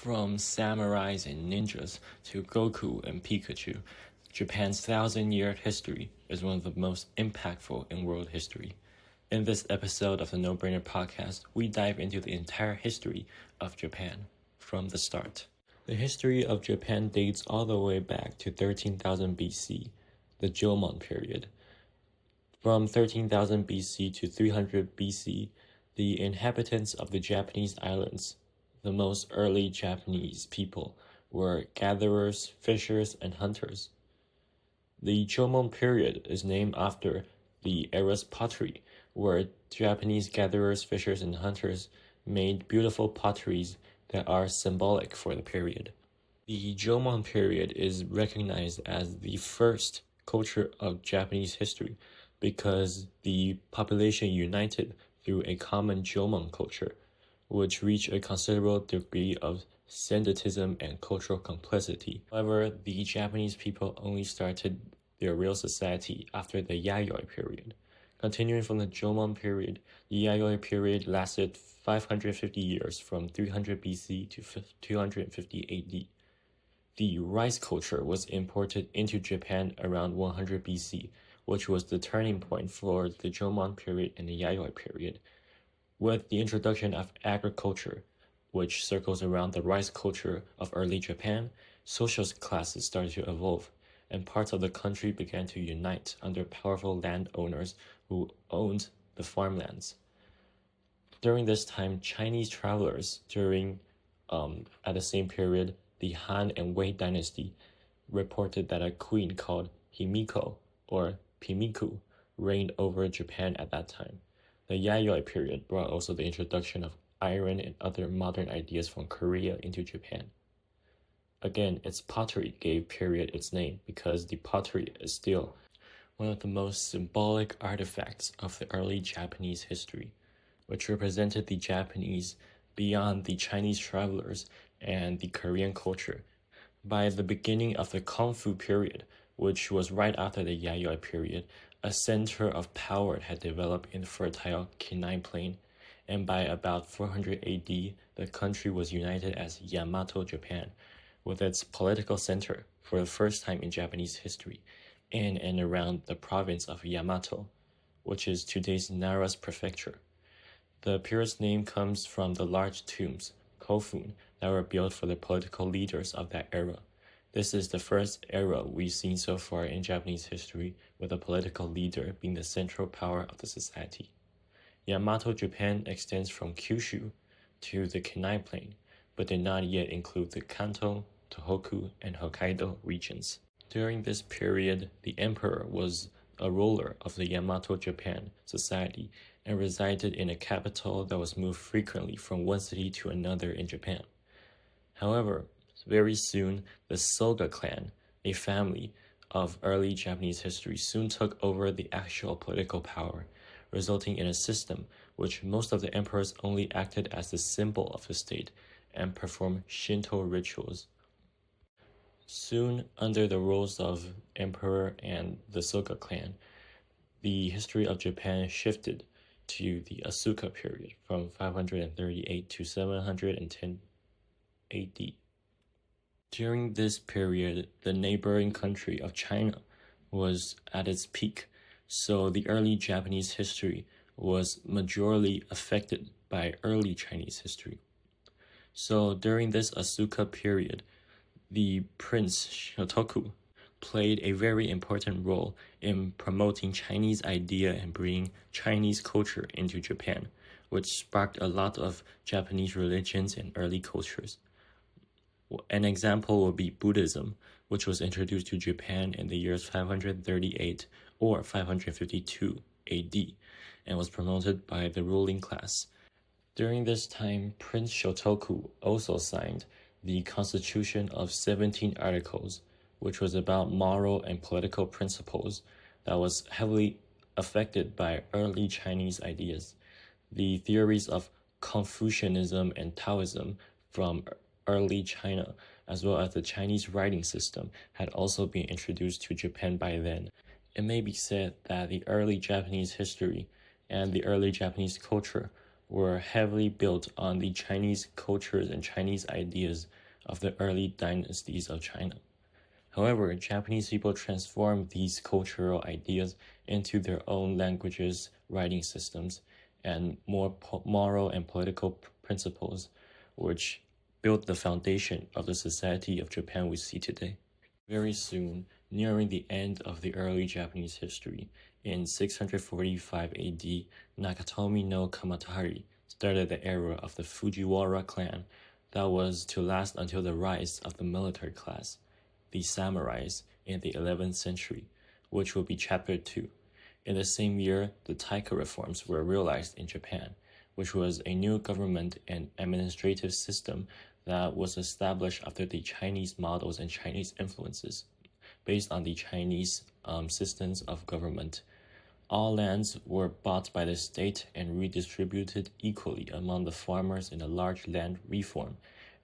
From samurais and ninjas to Goku and Pikachu, Japan's 1,000-year history is one of the most impactful in world history. In this episode of the No Brainer podcast, we dive into the entire history of Japan from the start. The history of Japan dates all the way back to 13,000 BC, the Jomon period. From 13,000 BC to 300 BC, the inhabitants of the Japanese islands, the most early Japanese people, were gatherers, fishers, and hunters. The Jomon period is named after the era's pottery, where Japanese gatherers, fishers, and hunters made beautiful potteries that are symbolic for the period. The Jomon period is recognized as the first culture of Japanese history because the population united through a common Jomon culture, which reached a considerable degree of syncretism and cultural complexity. However, the Japanese people only started their real society after the Yayoi period. Continuing from the Jomon period, the Yayoi period lasted 550 years from 300 BC to 250 AD. The rice culture was imported into Japan around 100 BC, which was the turning point for the Jomon period and the Yayoi period. With the introduction of agriculture, which circles around the rice culture of early Japan, social classes started to evolve, and parts of the country began to unite under powerful landowners who owned the farmlands. During this time, Chinese travelers at the same period, the Han and Wei dynasty reported that a queen called Himiko or Pimiku reigned over Japan at that time. The Yayoi period brought also the introduction of iron and other modern ideas from Korea into Japan. Again, its pottery gave period its name because the pottery is still one of the most symbolic artifacts of the early Japanese history, which represented the Japanese beyond the Chinese travelers and the Korean culture. By the beginning of the Kung Fu period, which was right after the Yayoi period, a center of power had developed in the fertile Kinai Plain, and by about 400 AD, the country was united as Yamato Japan, with its political center for the first time in Japanese history, in and around the province of Yamato, which is today's Nara's prefecture. The period's name comes from the large tombs, kofun, that were built for the political leaders of that era. This is the first era we've seen so far in Japanese history with a political leader being the central power of the society. Yamato Japan extends from Kyushu to the Kinai Plain, but did not yet include the Kanto, Tohoku, and Hokkaido regions. During this period, the emperor was a ruler of the Yamato Japan society and resided in a capital that was moved frequently from one city to another in Japan. However, very soon, the Soga clan, a family of early Japanese history, soon took over the actual political power, resulting in a system which most of the emperors only acted as the symbol of the state and performed Shinto rituals. Soon, under the roles of emperor and the Soga clan, the history of Japan shifted to the Asuka period from 538 to 710 AD. During this period, the neighboring country of China was at its peak, so the early Japanese history was majorly affected by early Chinese history. So during this Asuka period, the Prince Shotoku played a very important role in promoting Chinese idea and bringing Chinese culture into Japan, which sparked a lot of Japanese religions and early cultures. An example would be Buddhism, which was introduced to Japan in the years 538 or 552 AD and was promoted by the ruling class. During this time, Prince Shotoku also signed the Constitution of 17 Articles, which was about moral and political principles that was heavily affected by early Chinese ideas. The theories of Confucianism and Taoism from early China, as well as the Chinese writing system, had also been introduced to Japan by then. It may be said that the early Japanese history and the early Japanese culture were heavily built on the Chinese cultures and Chinese ideas of the early dynasties of China. However, Japanese people transformed these cultural ideas into their own languages, writing systems, and more moral and political principles, which built the foundation of the society of Japan we see today. Very soon, nearing the end of the early Japanese history, in 645 AD, Nakatomi no Kamatari started the era of the Fujiwara clan that was to last until the rise of the military class, the samurais, in the 11th century, which will be chapter 2. In the same year, the Taika reforms were realized in Japan, which was a new government and administrative system that was established after the Chinese models and Chinese influences, based on the Chinese systems of government. All lands were bought by the state and redistributed equally among the farmers in a large land reform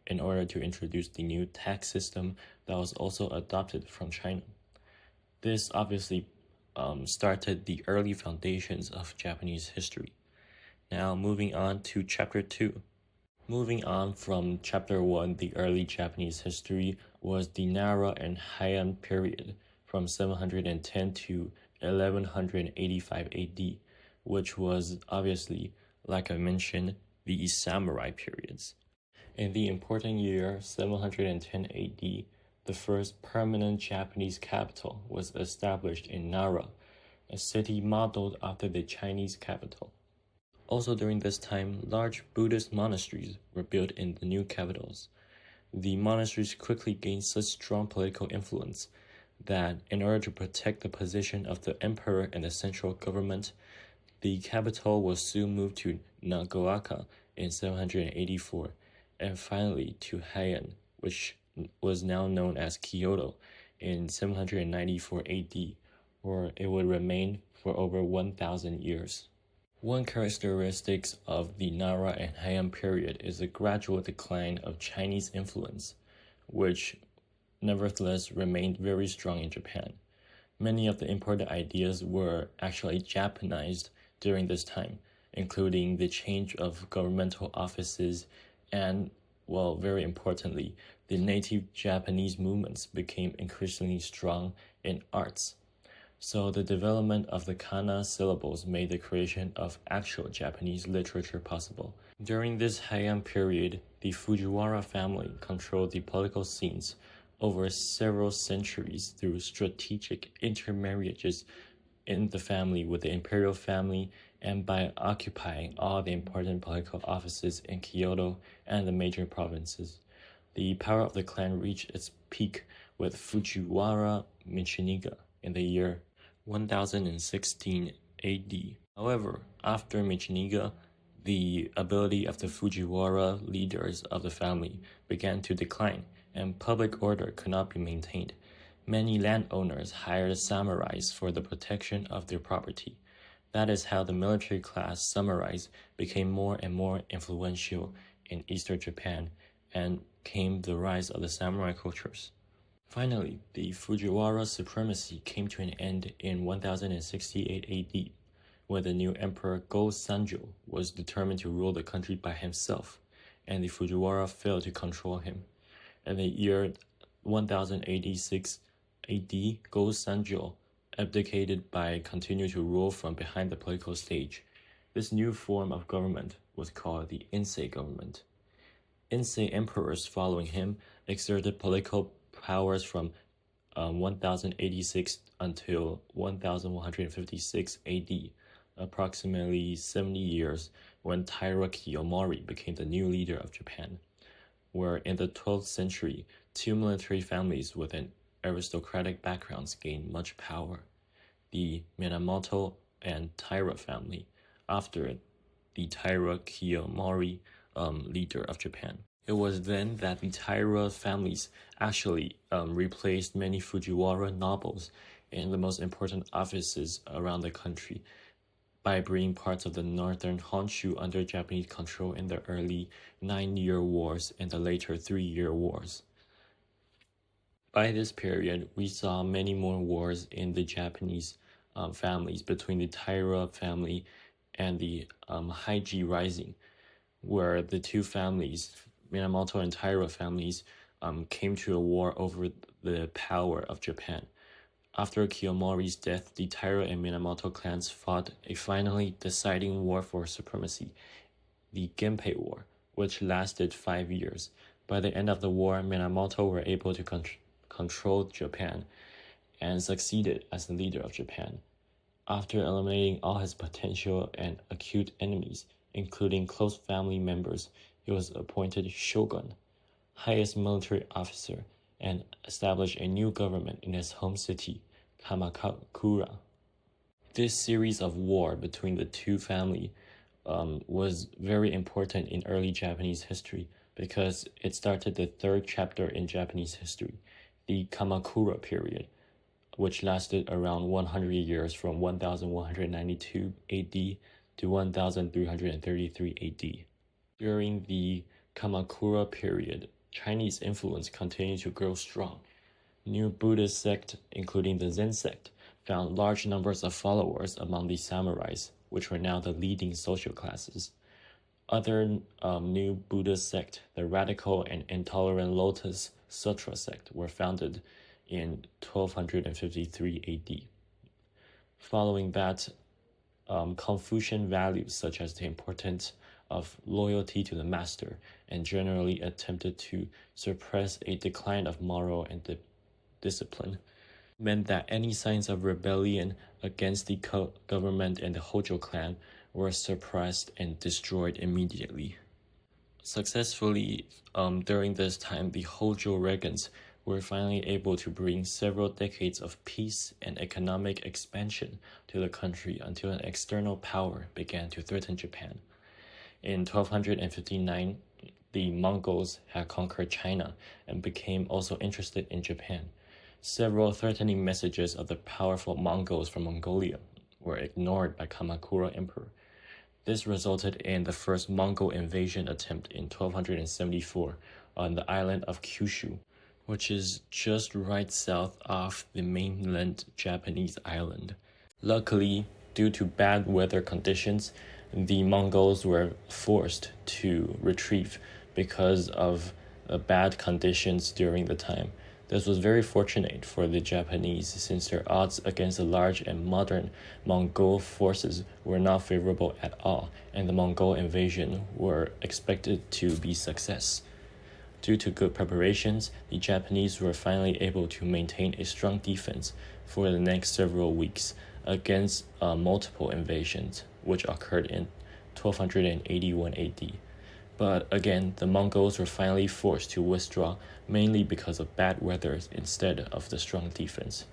in order to introduce the new tax system that was also adopted from China. This obviously started the early foundations of Japanese history. Now moving on to chapter 2. Moving on from chapter 1, the early Japanese history was the Nara and Heian period from 710 to 1185 AD, which was obviously, like I mentioned, the samurai periods. In the important year 710 AD, the first permanent Japanese capital was established in Nara, a city modeled after the Chinese capital. Also during this time, large Buddhist monasteries were built in the new capitals. The monasteries quickly gained such strong political influence that in order to protect the position of the emperor and the central government, the capital was soon moved to Nagaoka in 784, and finally to Heian, which was now known as Kyoto, in 794 AD, where it would remain for over 1,000 years. One characteristic of the Nara and Heian period is the gradual decline of Chinese influence, which nevertheless remained very strong in Japan. Many of the important ideas were actually Japanized during this time, including the change of governmental offices and, well, very importantly, the native Japanese movements became increasingly strong in arts. So the development of the kana syllables made the creation of actual Japanese literature possible. During this Heian period, the Fujiwara family controlled the political scenes over several centuries through strategic intermarriages in the family with the imperial family and by occupying all the important political offices in Kyoto and the major provinces. The power of the clan reached its peak with Fujiwara Michiniga in the year 1016 AD. However, after Michiniga, the ability of the Fujiwara leaders of the family began to decline, and public order could not be maintained. Many landowners hired samurais for the protection of their property. That is how the military class samurais became more and more influential in Eastern Japan and came the rise of the samurai cultures. Finally, the Fujiwara supremacy came to an end in 1068 AD, when the new emperor Go-Sanjo was determined to rule the country by himself, and the Fujiwara failed to control him. In the year 1086 AD, Go-Sanjo abdicated by continuing to rule from behind the political stage. This new form of government was called the Insei government. Insei emperors following him exerted political powers from 1086 until 1156 AD, approximately 70 years, when Taira Kiyomori became the new leader of Japan, where in the 12th century, two military families with an aristocratic backgrounds gained much power, the Minamoto and Taira family, after the Taira Kiyomori leader of Japan. It was then that the Taira families actually replaced many Fujiwara nobles in the most important offices around the country by bringing parts of the northern Honshu under Japanese control in the early 9-year wars and the later 3-year wars. By this period, we saw many more wars in the Japanese families between the Taira family and the Heiji Rising, where the two families, Minamoto and Taira families, came to a war over the power of Japan. After Kiyomori's death, the Taira and Minamoto clans fought a finally deciding war for supremacy, the Genpei War, which lasted 5 years. By the end of the war, Minamoto were able to control Japan and succeeded as the leader of Japan. After eliminating all his potential and acute enemies, including close family members, he was appointed shogun, highest military officer, and established a new government in his home city, Kamakura. This series of war between the two families was very important in early Japanese history because it started the third chapter in Japanese history, the Kamakura period, which lasted around 100 years from 1192 AD to 1333 AD. During the Kamakura period, Chinese influence continued to grow strong. New Buddhist sects, including the Zen sect, found large numbers of followers among the samurais, which were now the leading social classes. Other new Buddhist sects, the radical and intolerant Lotus Sutra sect, were founded in 1253 AD. Following that, Confucian values such as the importance of loyalty to the master and generally attempted to suppress a decline of moral and discipline meant that any signs of rebellion against the government and the Hojo clan were suppressed and destroyed immediately. Successfully, during this time, the Hojo Regents were finally able to bring several decades of peace and economic expansion to the country until an external power began to threaten Japan. In 1259, the Mongols had conquered China and became also interested in Japan. Several threatening messages of the powerful Mongols from Mongolia were ignored by Kamakura Emperor. This resulted in the first Mongol invasion attempt in 1274 on the island of Kyushu, which is just right south of the mainland Japanese island. Luckily, due to bad weather conditions, the Mongols were forced to retreat because of bad conditions during the time. This was very fortunate for the Japanese since their odds against the large and modern Mongol forces were not favorable at all, and the Mongol invasion were expected to be a success. Due to good preparations, the Japanese were finally able to maintain a strong defense for the next several weeks against multiple invasions, which occurred in 1281 AD. But again, the Mongols were finally forced to withdraw, mainly because of bad weather instead of the strong defense.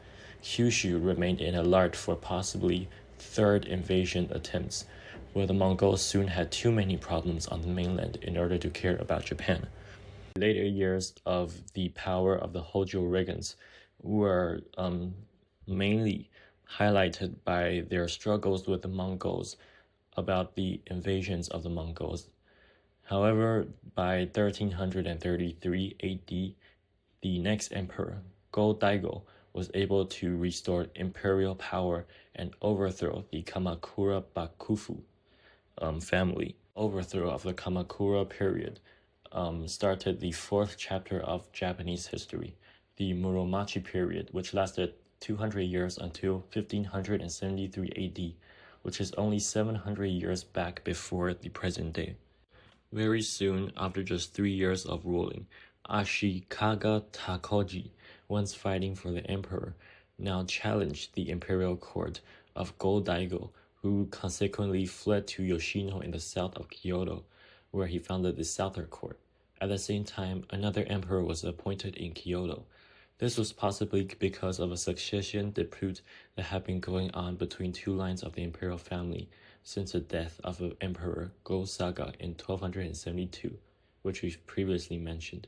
Kyushu remained in alert for possibly third invasion attempts, where the Mongols soon had too many problems on the mainland in order to care about Japan. Later years of the power of the Hojo Regents were mainly highlighted by their struggles with the Mongols about the invasions of the Mongols. However, by 1333 AD, the next emperor, Go-Daigo, was able to restore imperial power and overthrow the Kamakura Bakufu family. Overthrow of the Kamakura period started the fourth chapter of Japanese history, the Muromachi period, which lasted 200 years until 1573 AD, which is only 700 years back before the present day. Very soon, after just 3 years of ruling, Ashikaga Takoji, once fighting for the emperor, now challenged the imperial court of Go-Daigo, who consequently fled to Yoshino in the south of Kyoto, where he founded the Southern Court. At the same time, another emperor was appointed in Kyoto. This was possibly because of a succession dispute that had been going on between two lines of the imperial family since the death of the Emperor Go-Saga in 1272, which we previously mentioned.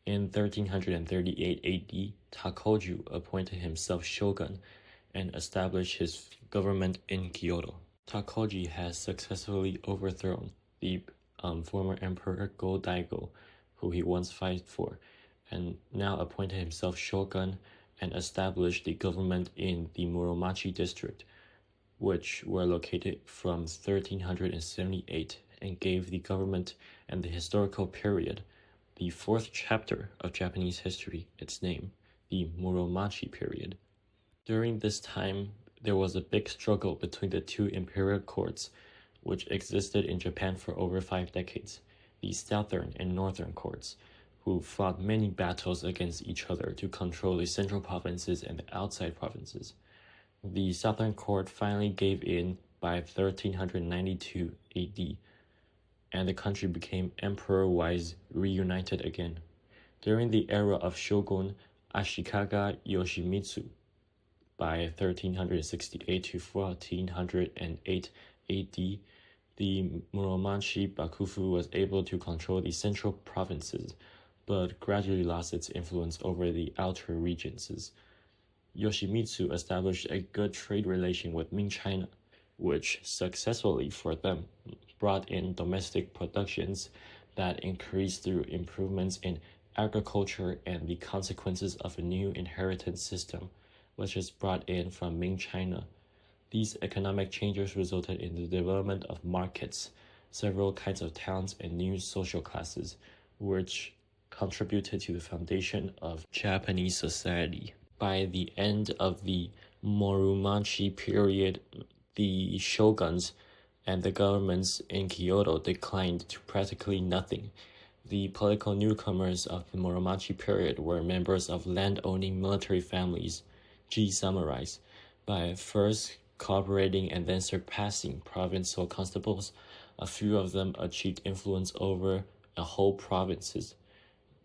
In 1338 AD, Takoju appointed himself shogun and established his government in Kyoto. Takoji has successfully overthrown the former Emperor Go-Daigo, who he once fought for, and now appointed himself shogun and established the government in the Muromachi district. which were located from 1378 and gave the government and the historical period, the fourth chapter of Japanese history, its name, the Muromachi period. During this time, there was a big struggle between the two imperial courts, which existed in Japan for over 5 decades, the southern and northern courts, who fought many battles against each other to control the central provinces and the outside provinces. The southern court finally gave in by 1392 AD, and the country became emperor-wise reunited again. During the era of Shogun Ashikaga Yoshimitsu, by 1368 to 1408 AD, the Muromachi Bakufu was able to control the central provinces, but gradually lost its influence over the outer regions. Yoshimitsu established a good trade relation with Ming China, which successfully for them brought in domestic productions that increased through improvements in agriculture and the consequences of a new inheritance system, which is brought in from Ming China. These economic changes resulted in the development of markets, several kinds of towns, and new social classes, which contributed to the foundation of Japanese society. By the end of the Muromachi period, the shoguns and the governments in Kyoto declined to practically nothing. The political newcomers of the Muromachi period were members of land-owning military families, Ji samurais. By first cooperating and then surpassing provincial constables, a few of them achieved influence over a whole provinces.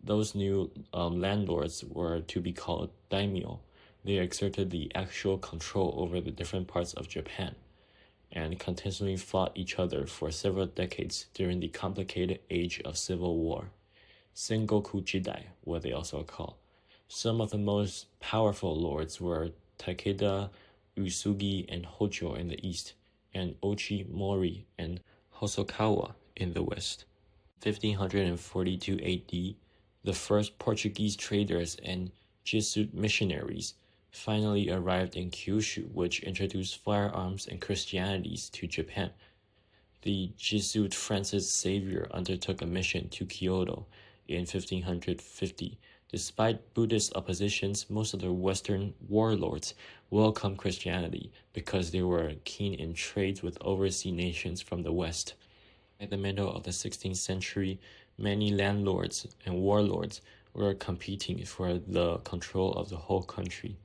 Those new landlords were to be called daimyo. They exerted the actual control over the different parts of Japan and continuously fought each other for several decades during the complicated age of civil war. Sengoku Jidai, what they also call. Some of the most powerful lords were Takeda, Usugi, and Hojo in the east, and Ochi Mori and Hosokawa in the west. 1542 AD, the first Portuguese traders and Jesuit missionaries finally arrived in Kyushu, which introduced firearms and Christianity to Japan. The Jesuit Francis Xavier undertook a mission to Kyoto in 1550. Despite Buddhist oppositions, most of the Western warlords welcomed Christianity because they were keen in trades with overseas nations from the West. At the middle of the 16th century, many landlords and warlords were competing for the control of the whole country.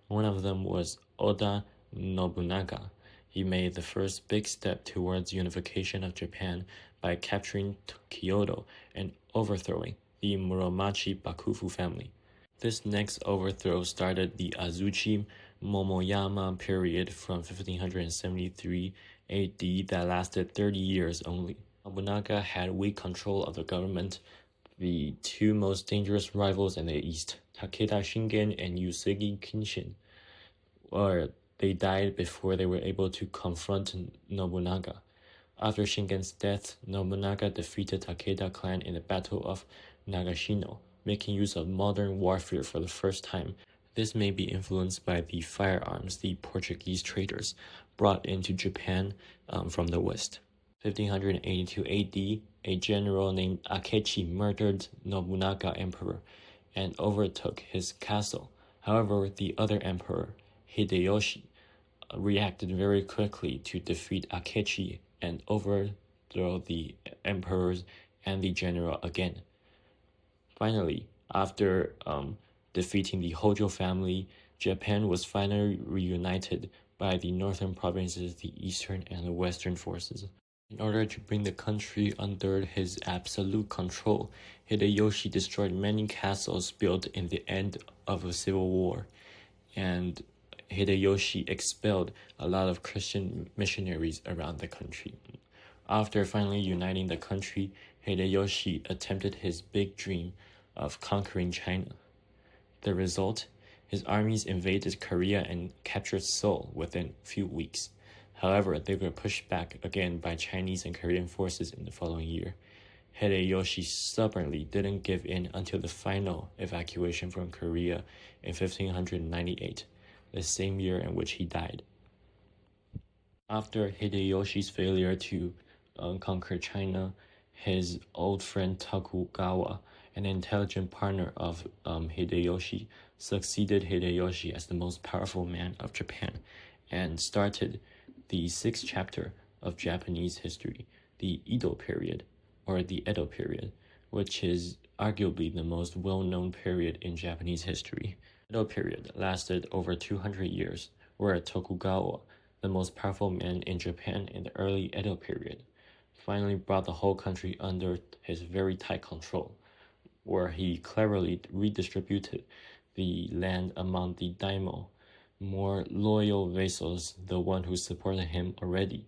One of them was Oda Nobunaga. He made the first big step towards unification of Japan by capturing Kyoto and overthrowing the Muromachi Bakufu family. This next overthrow started the Azuchi Momoyama period from 1573 AD that lasted 30 years only. Nobunaga had weak control of the government. The two most dangerous rivals in the east, Takeda Shingen and Usugi Kenshin, they died before they were able to confront Nobunaga. After Shingen's death, Nobunaga defeated Takeda clan in the Battle of Nagashino, making use of modern warfare for the first time. This may be influenced by the firearms the Portuguese traders brought into Japan from the west. 1582 AD, a general named Akechi murdered Nobunaga emperor and overtook his castle. However, the other emperor, Hideyoshi, reacted very quickly to defeat Akechi and overthrow the emperors and the general again. Finally, after defeating the Hojo family, Japan was finally reunited by the northern provinces, the eastern and the western forces. In order to bring the country under his absolute control, Hideyoshi destroyed many castles built in the end of a civil war, and Hideyoshi expelled a lot of Christian missionaries around the country. After finally uniting the country, Hideyoshi attempted his big dream of conquering China. The result? His armies invaded Korea and captured Seoul within a few weeks. However, they were pushed back again by Chinese and Korean forces in the following year. Hideyoshi stubbornly didn't give in until the final evacuation from Korea in 1598, the same year in which he died. After Hideyoshi's failure to conquer China, his old friend Tokugawa, an intelligent partner of Hideyoshi, succeeded Hideyoshi as the most powerful man of Japan and started the sixth chapter of Japanese history, the Edo period, or the Edo period, which is arguably the most well-known period in Japanese history. The Edo period lasted over 200 years, where Tokugawa, the most powerful man in Japan in the early Edo period, finally brought the whole country under his very tight control, where he cleverly redistributed the land among the daimyo, more loyal vassals, the one who supported him already.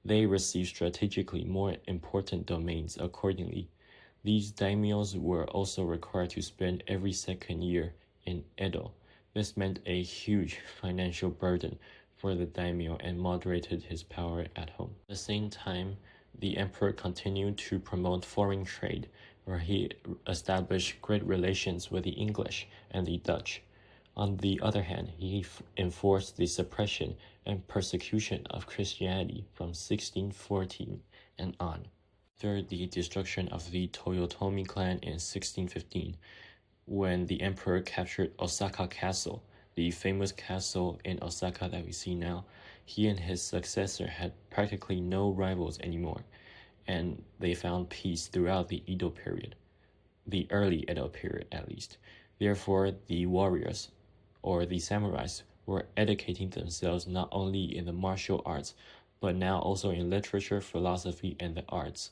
They received strategically more important domains accordingly. These daimyos were also required to spend every second year in Edo. This meant a huge financial burden for the daimyo and moderated his power at home. At the same time, the emperor continued to promote foreign trade, where he established great relations with the English and the Dutch. On the other hand, he enforced the suppression and persecution of Christianity from 1614 and on. After the destruction of the Toyotomi clan in 1615, when the emperor captured Osaka Castle, the famous castle in Osaka that we see now, he and his successor had practically no rivals anymore, and they found peace throughout the Edo period, the early Edo period at least. Therefore, the warriors, or the samurais, were educating themselves not only in the martial arts, but now also in literature, philosophy, and the arts,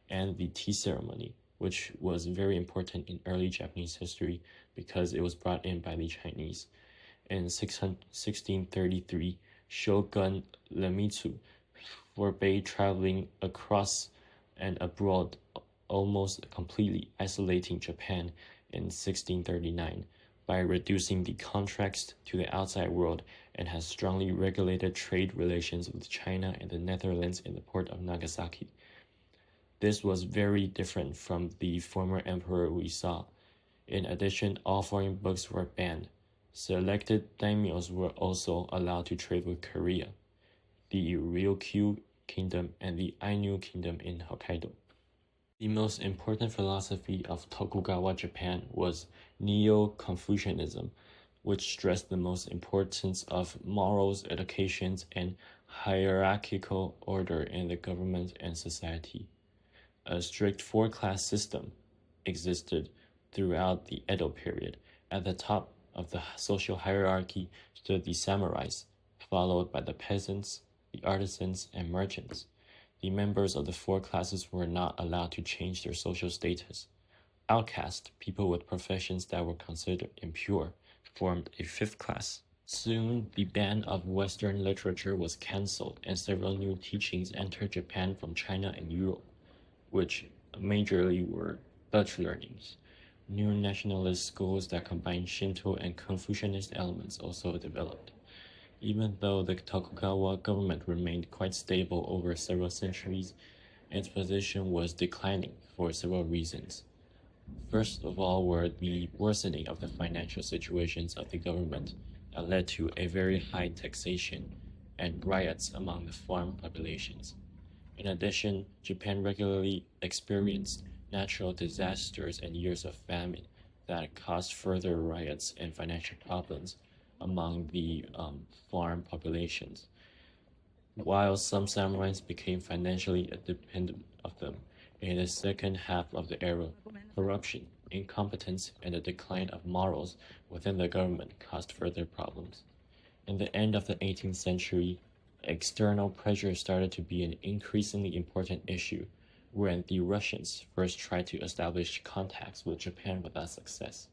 and the tea ceremony, which was very important in early Japanese history because it was brought in by the Chinese. In 1633, Shogun Iemitsu forbade traveling across and abroad, almost completely isolating Japan in 1639 by reducing the contracts to the outside world, and has strongly regulated trade relations with China and the Netherlands in the port of Nagasaki. This was very different from the former emperor we saw. In addition, all foreign books were banned. Selected daimyos were also allowed to trade with Korea, the Ryukyu Kingdom, and the Ainu Kingdom in Hokkaido. The most important philosophy of Tokugawa Japan was Neo-Confucianism, which stressed the most importance of morals, education, and hierarchical order in the government and society. A strict four-class system existed throughout the Edo period. At the top of the social hierarchy stood the samurais, followed by the peasants, the artisans, and merchants. The members of the four classes were not allowed to change their social status. Outcasts, people with professions that were considered impure, formed a fifth class. Soon, the ban of Western literature was cancelled, and several new teachings entered Japan from China and Europe, which majorly were Dutch learnings. New nationalist schools that combined Shinto and Confucianist elements also developed. Even though the Tokugawa government remained quite stable over several centuries, its position was declining for several reasons. First of all were the worsening of the financial situations of the government that led to a very high taxation and riots among the farm populations. In addition, Japan regularly experienced natural disasters and years of famine that caused further riots and financial problems among the farm populations. While some samurais became financially independent of them, in the second half of the era, corruption, incompetence, and the decline of morals within the government caused further problems. In the end of the 18th century, external pressure started to be an increasingly important issue, when the Russians first tried to establish contacts with Japan without success.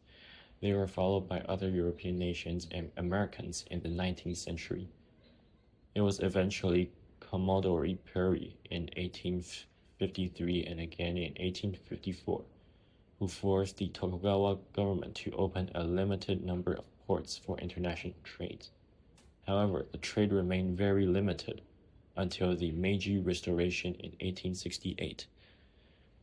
They were followed by other European nations and Americans in the 19th century. It was eventually Commodore Perry in 1853 and again in 1854 who forced the Tokugawa government to open a limited number of ports for international trade. However, the trade remained very limited until the Meiji Restoration in 1868.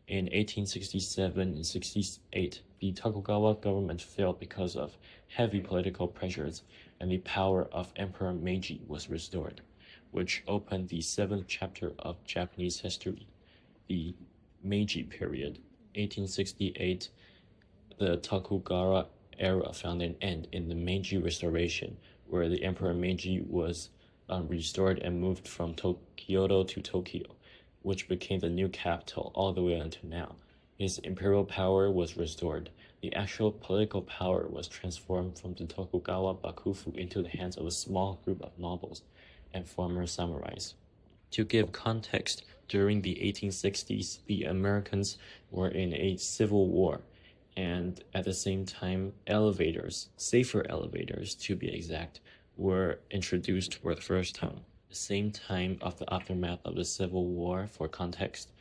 In 1867 and 68, the Tokugawa government fell because of heavy political pressures, and the power of Emperor Meiji was restored. which opened the 7th chapter of Japanese history, the Meiji period. 1868, the Tokugawa era found an end in the Meiji Restoration, where the Emperor Meiji was restored and moved from Kyoto to Tokyo, which became the new capital all the way until now. His imperial power was restored. The actual political power was transformed from the Tokugawa Bakufu into the hands of a small group of nobles and former samurais. To give context, during the 1860s, the Americans were in a civil war, and at the same time, elevators, safer elevators to be exact, were introduced for the first time. The same time of the aftermath of the Civil War, for context,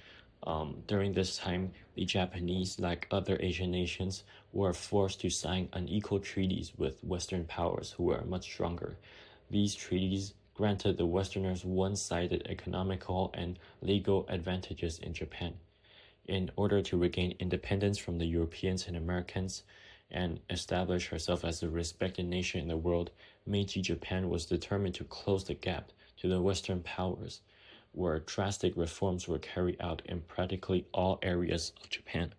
during this time, the Japanese, like other Asian nations, were forced to sign unequal treaties with Western powers who were much stronger. These treaties granted the Westerners one-sided economical and legal advantages in Japan. In order to regain independence from the Europeans and Americans and establish herself as a respected nation in the world, Meiji Japan was determined to close the gap to the Western powers, where drastic reforms were carried out in practically all areas of Japan.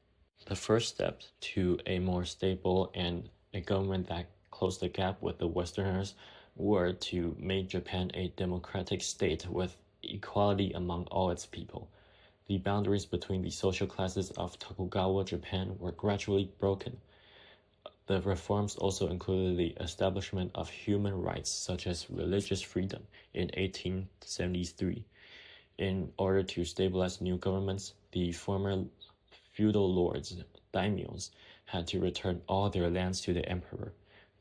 The first step to a more stable and a government that closed the gap with the Westerners were to make Japan a democratic state with equality among all its people. The boundaries between the social classes of Tokugawa Japan were gradually broken. The reforms also included the establishment of human rights such as religious freedom in 1873. In order to stabilize new governments, the former feudal lords, daimyos, had to return all their lands to the emperor.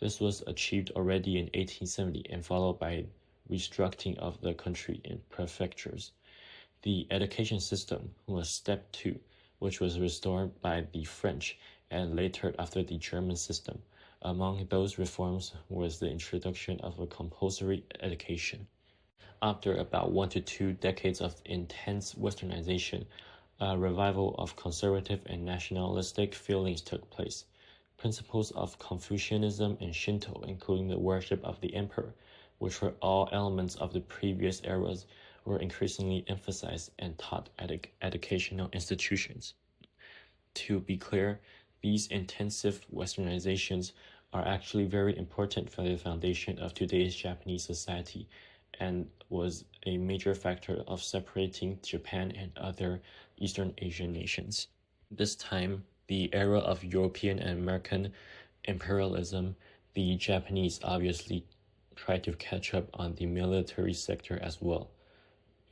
This was achieved already in 1870 and followed by restructuring of the country in prefectures. The education system was step 2, which was restored by the French and later after the German system. Among those reforms was the introduction of a compulsory education. After about 1 to 2 decades of intense westernization, a revival of conservative and nationalistic feelings took place. Principles of Confucianism and Shinto, including the worship of the emperor, which were all elements of the previous eras, were increasingly emphasized and taught at educational institutions. To be clear, these intensive westernizations are actually very important for the foundation of today's Japanese society and was a major factor of separating Japan and other Eastern Asian nations. This time, the era of European and American imperialism, the Japanese obviously tried to catch up on the military sector as well.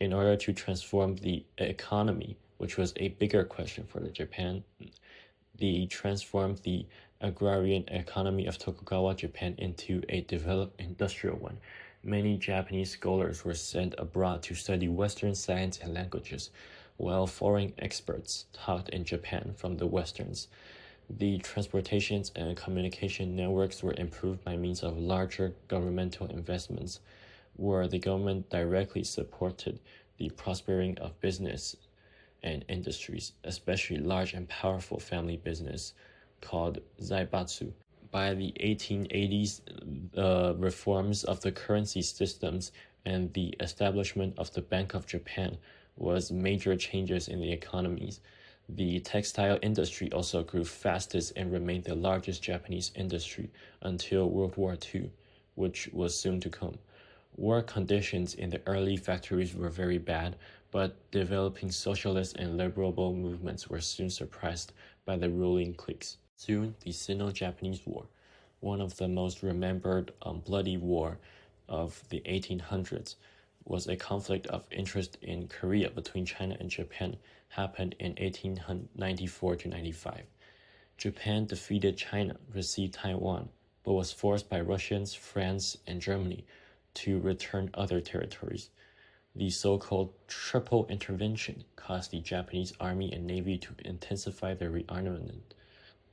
In order to transform the economy, which was a bigger question for the Japan, they transformed the agrarian economy of Tokugawa Japan into a developed industrial one. Many Japanese scholars were sent abroad to study Western science and languages, while foreign experts taught in Japan from the Westerns. The transportations and communication networks were improved by means of larger governmental investments, where the government directly supported the prospering of business and industries, especially large and powerful family business called zaibatsu. By the 1880s, the reforms of the currency systems and the establishment of the Bank of Japan was major changes in the economies. The textile industry also grew fastest and remained the largest Japanese industry until World War II, which was soon to come. Work conditions in the early factories were very bad, but developing socialist and liberal movements were soon suppressed by the ruling cliques. Soon, the Sino-Japanese War, one of the most remembered bloody war of the 1800s, was a conflict of interest in Korea between China and Japan, happened in 1894 to 95. Japan defeated China, received Taiwan, but was forced by Russians, France, and Germany to return other territories. The so-called Triple Intervention caused the Japanese Army and Navy to intensify their rearmament.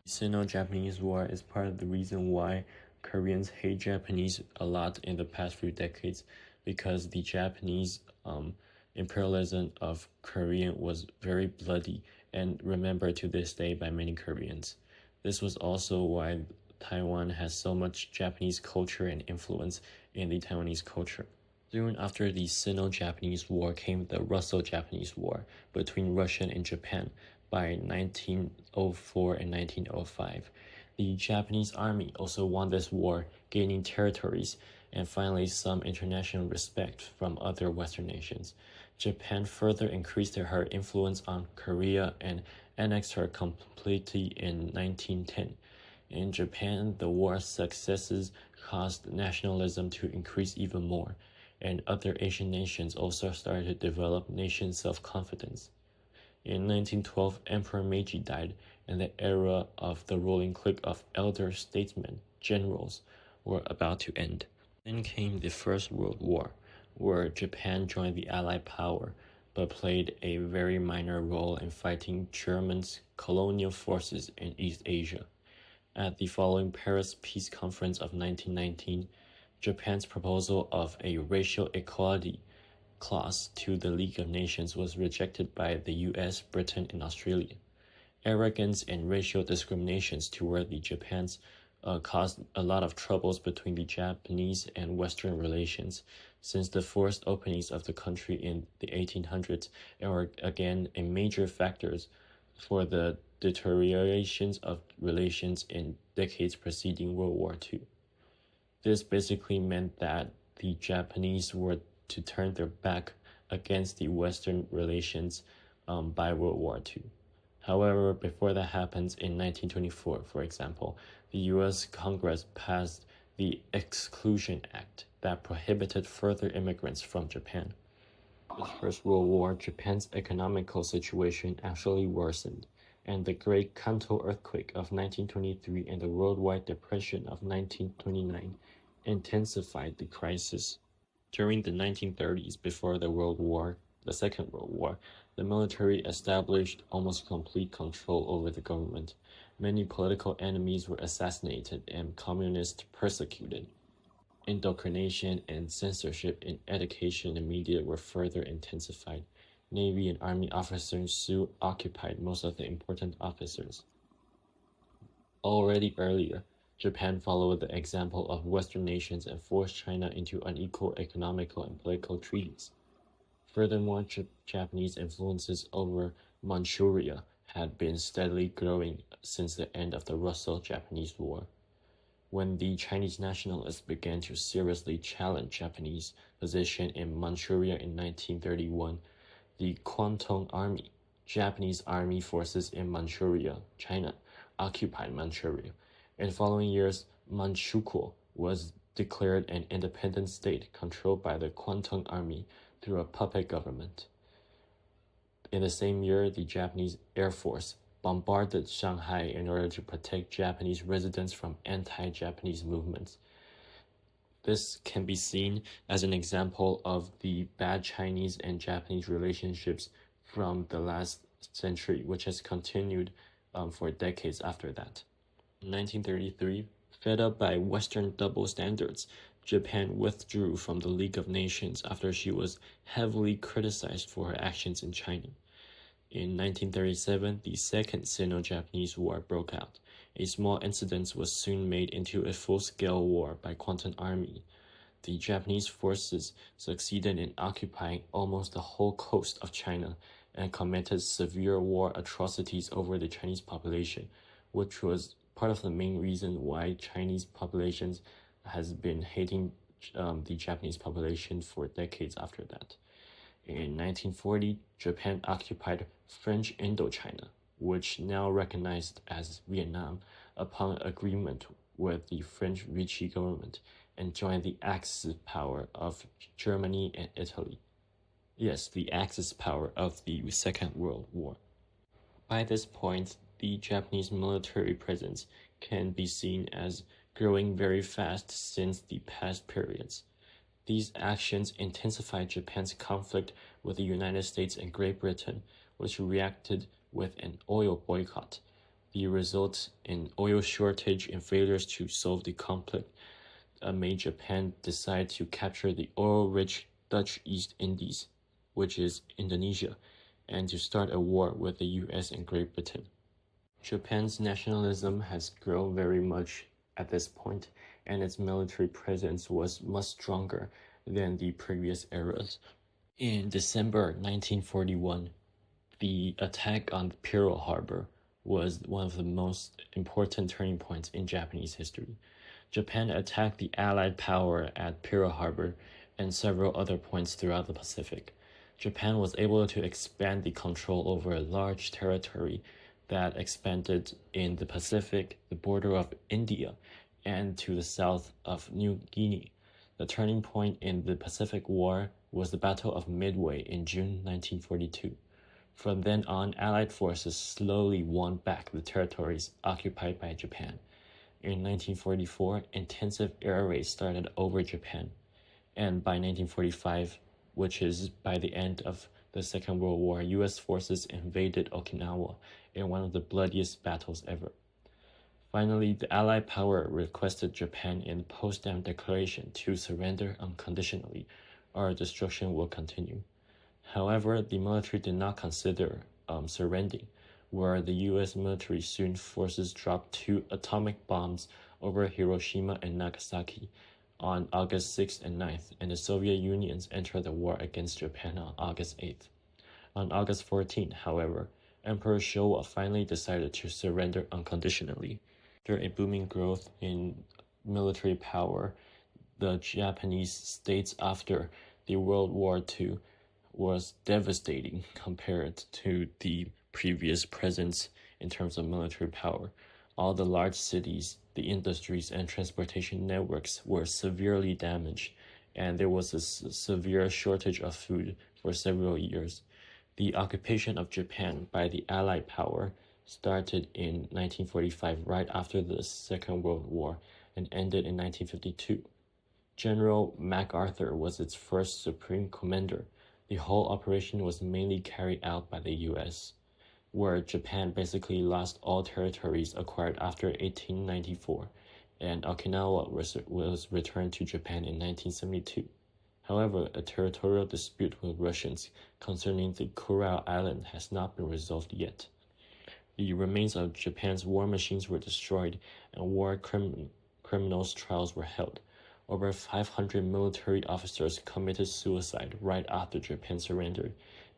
The Sino-Japanese War is part of the reason why Koreans hate Japanese a lot in the past few decades, because the Japanese imperialism of Korea was very bloody and remembered to this day by many Koreans. This was also why Taiwan has so much Japanese culture and influence in the Taiwanese culture. Soon after the Sino-Japanese War came the Russo-Japanese War between Russia and Japan by 1904 and 1905. The Japanese army also won this war, gaining territories and finally some international respect from other Western nations. Japan further increased her influence on Korea and annexed her completely in 1910. In Japan, the war's successes caused nationalism to increase even more, and other Asian nations also started to develop nation self-confidence. In 1912, Emperor Meiji died, and the era of the ruling clique of elder statesmen, generals, were about to end. Then came the First World War, where Japan joined the Allied power, but played a very minor role in fighting Germans' colonial forces in East Asia. At the following Paris Peace Conference of 1919, Japan's proposal of a racial equality clause to the League of Nations was rejected by the US, Britain, and Australia. Arrogance and racial discriminations toward the Japans caused a lot of troubles between the Japanese and Western relations, since the forced openings of the country in the 1800s were again a major factors for the deteriorations of relations in decades preceding World War II. This basically meant that the Japanese were to turn their back against the Western relations by World War II. However, before that happens, in 1924, for example, the U.S. Congress passed the Exclusion Act that prohibited further immigrants from Japan. With the First World War, Japan's economical situation actually worsened, and the Great Kanto earthquake of 1923 and the Worldwide Depression of 1929 intensified the crisis. During the 1930s, before the Second World War, the military established almost complete control over the government. Many political enemies were assassinated and communists persecuted. Indoctrination and censorship in education and media were further intensified. Navy and Army officers soon occupied most of the important offices. Already earlier, Japan followed the example of Western nations and forced China into unequal economical and political treaties. Furthermore, Japanese influences over Manchuria had been steadily growing since the end of the Russo-Japanese War. When the Chinese nationalists began to seriously challenge Japanese position in Manchuria in 1931, the Kwantung Army, Japanese army forces in Manchuria, China, occupied Manchuria. In following years, Manchukuo was declared an independent state controlled by the Kwantung Army through a puppet government. In the same year, the Japanese Air Force bombarded Shanghai in order to protect Japanese residents from anti-Japanese movements. This can be seen as an example of the bad Chinese and Japanese relationships from the last century, which has continued for decades after that. In 1933, fed up by Western double standards, Japan withdrew from the League of Nations after she was heavily criticized for her actions in China. In 1937, the Second Sino-Japanese War broke out. A small incident was soon made into a full-scale war by Kwantung Army. The Japanese forces succeeded in occupying almost the whole coast of China and committed severe war atrocities over the Chinese population, which was part of the main reason why Chinese populations has been hating the Japanese population for decades after that. In 1940, Japan occupied French Indochina, which now recognized as Vietnam, upon agreement with the French Vichy government, and joined the Axis power of Germany and Italy. Yes, the Axis power of the Second World War. By this point, the Japanese military presence can be seen as growing very fast since the past periods. These actions intensified Japan's conflict with the United States and Great Britain, which reacted with an oil boycott. The result in oil shortage and failures to solve the conflict made Japan decide to capture the oil-rich Dutch East Indies, which is Indonesia, and to start a war with the US and Great Britain. Japan's nationalism has grown very much at this point, and its military presence was much stronger than the previous eras. In December 1941, the attack on Pearl Harbor was one of the most important turning points in Japanese history. Japan attacked the Allied power at Pearl Harbor and several other points throughout the Pacific. Japan was able to expand the control over a large territory that expanded in the Pacific, the border of India, and to the south of New Guinea. The turning point in the Pacific War was the Battle of Midway in June 1942. From then on, Allied forces slowly won back the territories occupied by Japan. In 1944, intensive air raids started over Japan, and by 1945, which is by the end of the Second World War, U.S. forces invaded Okinawa in one of the bloodiest battles ever. Finally, the Allied power requested Japan in the Potsdam Declaration to surrender unconditionally, or destruction will continue. However, the military did not consider surrendering, where the U.S. military soon forces dropped 2 atomic bombs over Hiroshima and Nagasaki on August 6th and 9th, and the Soviet Union entered the war against Japan on August 8th. On August 14th, however, Emperor Showa finally decided to surrender unconditionally. After a booming growth in military power, the Japanese states after the World War II was devastating compared to the previous presence in terms of military power. All the large cities, the industries, and transportation networks were severely damaged, and there was a severe shortage of food for several years. The occupation of Japan by the Allied power started in 1945, right after the Second World War, and ended in 1952. General MacArthur was its first supreme commander. The whole operation was mainly carried out by the U.S., where Japan basically lost all territories acquired after 1894, and Okinawa was returned to Japan in 1972. However, a territorial dispute with Russians concerning the Kuril Island has not been resolved yet. The remains of Japan's war machines were destroyed, and war criminals trials were held. Over 500 military officers committed suicide right after Japan surrendered,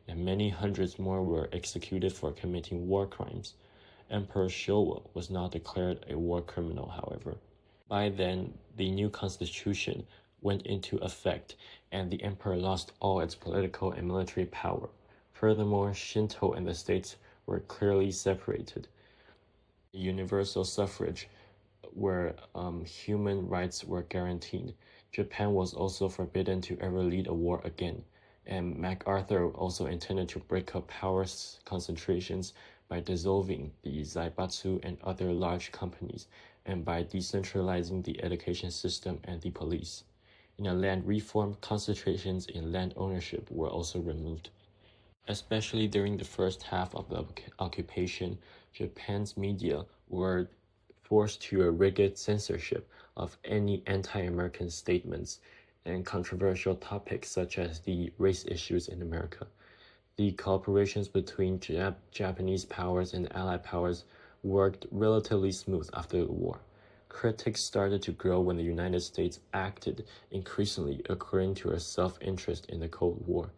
and many hundreds more were executed for committing war crimes. Emperor Showa was not declared a war criminal, however. By then, the new constitution went into effect, and the emperor lost all its political and military power. Furthermore, Shinto and the states were clearly separated. Universal suffrage, where human rights were guaranteed. Japan was also forbidden to ever lead a war again, and MacArthur also intended to break up power concentrations by dissolving the zaibatsu and other large companies, and by decentralizing the education system and the police. In a land reform, concentrations in land ownership were also removed. Especially during the first half of the occupation, Japan's media were forced to a rigid censorship of any anti-American statements and controversial topics such as the race issues in America. The cooperations between Japanese powers and Allied powers worked relatively smooth after the war. Critics started to grow when the United States acted increasingly according to her self-interest in the Cold War,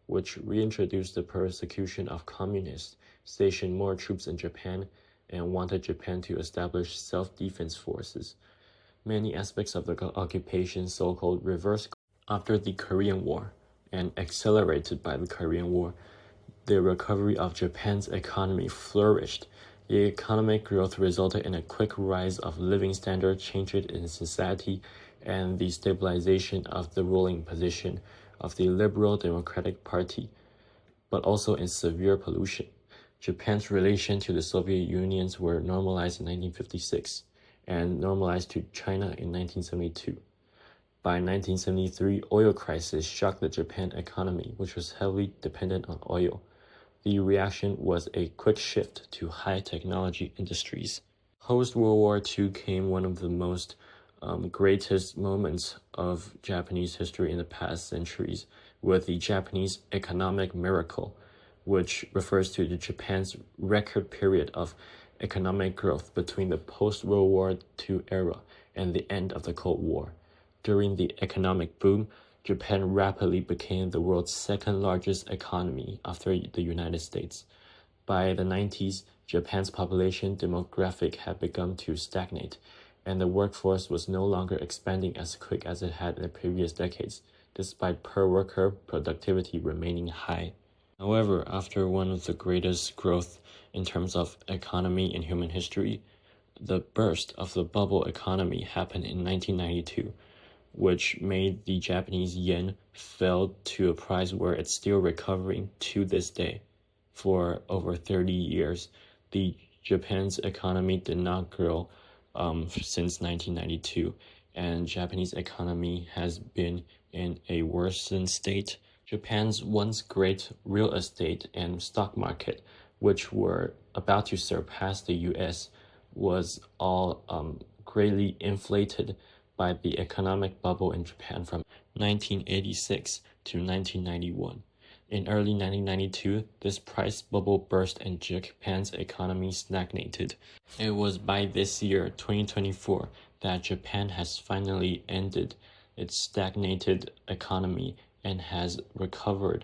which reintroduced the persecution of communists, stationed more troops in Japan, and wanted Japan to establish self-defense forces. Many aspects of the occupation so-called reversed after the Korean War, and accelerated by the Korean War. The recovery of Japan's economy flourished. The economic growth resulted in a quick rise of living standard changes in society and the stabilization of the ruling position of the Liberal Democratic Party, but also in severe pollution. Japan's relation to the Soviet Union were normalized in 1956 and normalized to China in 1972. By 1973, oil crisis shocked the Japan economy, which was heavily dependent on oil. The reaction was a quick shift to high technology industries. Post-World War II came one of the most greatest moments of Japanese history in the past centuries, with the Japanese economic miracle, which refers to the Japan's record period of economic growth between the post-World War II era and the end of the Cold War. During the economic boom, Japan rapidly became the world's second largest economy after the United States. By the 90s, Japan's population demographic had begun to stagnate, and the workforce was no longer expanding as quick as it had in the previous decades, despite per-worker productivity remaining high. However, after one of the greatest growth in terms of economy in human history, the burst of the bubble economy happened in 1992, which made the Japanese yen fell to a price where it's still recovering to this day. For over 30 years, the Japan's economy did not grow since 1992, and Japanese economy has been in a worsened state. Japan's once great real estate and stock market, which were about to surpass the US, was all greatly inflated by the economic bubble in Japan from 1986 to 1991. In early 1992, this price bubble burst and Japan's economy stagnated. It was by this year, 2024, that Japan has finally ended its stagnated economy and has recovered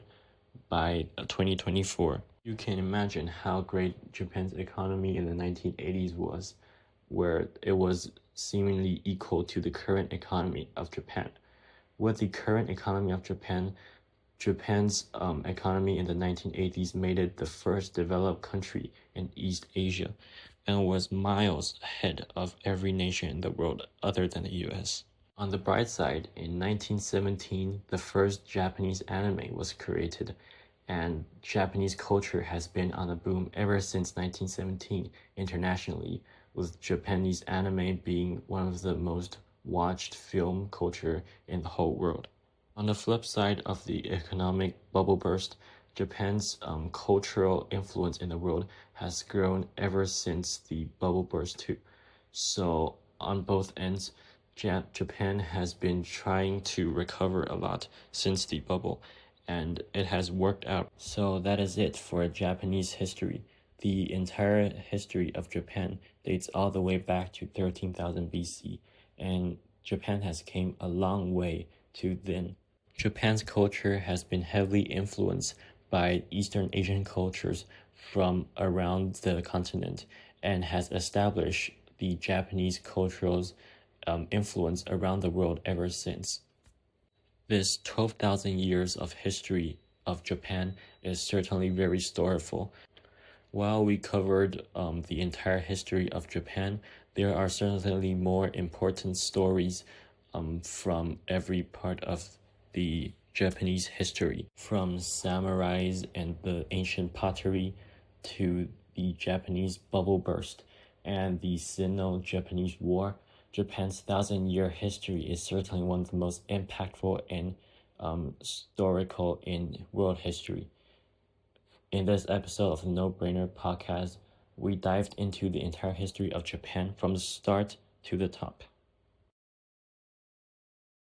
by 2024. You can imagine how great Japan's economy in the 1980s was, where it was seemingly equal to the current economy of Japan. With the current economy of Japan, Japan's economy in the 1980s made it the first developed country in East Asia and was miles ahead of every nation in the world other than the US. On the bright side, in 1917, the first Japanese anime was created, and Japanese culture has been on a boom ever since 1917 internationally, with Japanese anime being one of the most watched film culture in the whole world. On the flip side of the economic bubble burst, Japan's cultural influence in the world has grown ever since the bubble burst too. So on both ends, Japan has been trying to recover a lot since the bubble, and it has worked out. So that is it for Japanese history. The entire history of Japan dates all the way back to 13,000 BC, and Japan has came a long way to then. Japan's culture has been heavily influenced by Eastern Asian cultures from around the continent and has established the Japanese cultural influence around the world ever since. This 12,000 years of history of Japan is certainly very storyful. While we covered the entire history of Japan, there are certainly more important stories from every part of the Japanese history, from samurais and the ancient pottery to the Japanese bubble burst and the Sino-Japanese War. Japan's 1,000-year history is certainly one of the most impactful and historical in world history. In this episode of the No Brainer podcast, we dived into the entire history of Japan from the start to the top.